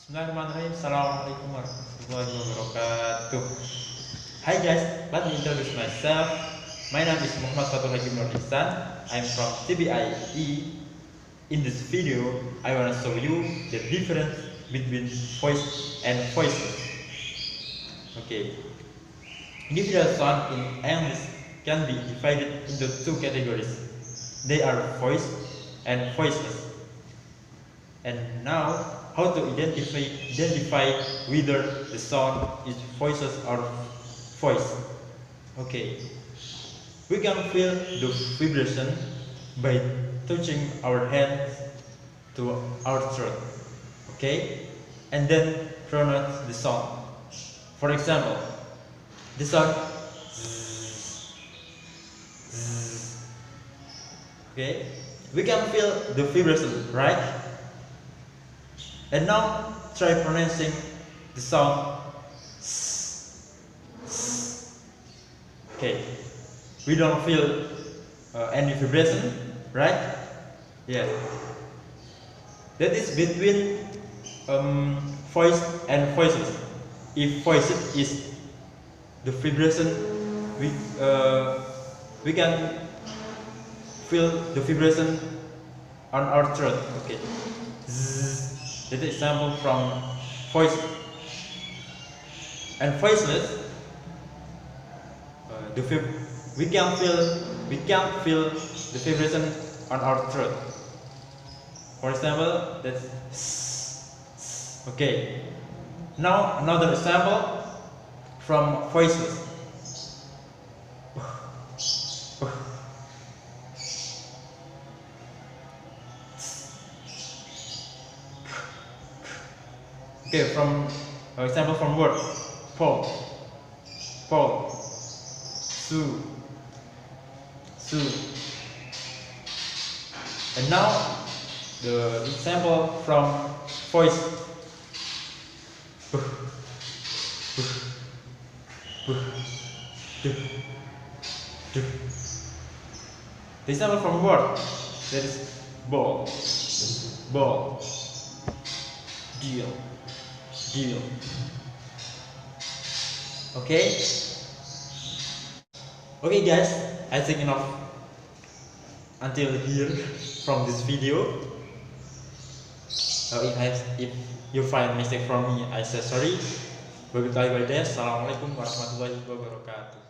Bismillahirrahmanirrahim. Assalamualaikum warahmatullahi wabarakatuh. Hi guys, let me introduce myself. My name is Fathul Hakim Nur Ihsan. I'm from TBI E. In this video, I want to show you the difference between voice and voiceless. Okay. Individual sound in English can be divided into two categories. They are voice and voiceless. And now, how to identify whether the sound is voiceless or voice. Okay. We can feel the vibration by touching our hands to our throat. Okay? And then pronounce the sound. For example, the sound zzz, zzz. Okay? We can feel the vibration, right? And now try pronouncing the sound s, s. Okay, we don't feel any vibration, right? Yeah, that is between voice and voiceless. If voice is the vibration, we can feel the vibration on our throat. Okay. Zzz. This is example from voice and voiceless. We can feel the vibration on our throat. For example, that's okay. Now another example from voiceless. Okay, from example from word Paul, Sue. And now the example from voice. The example from word, that is ball, deal. Okay guys, I think enough until here from this video. If you find mistake from me, I say sorry. Assalamualaikum warahmatullahi wabarakatuh.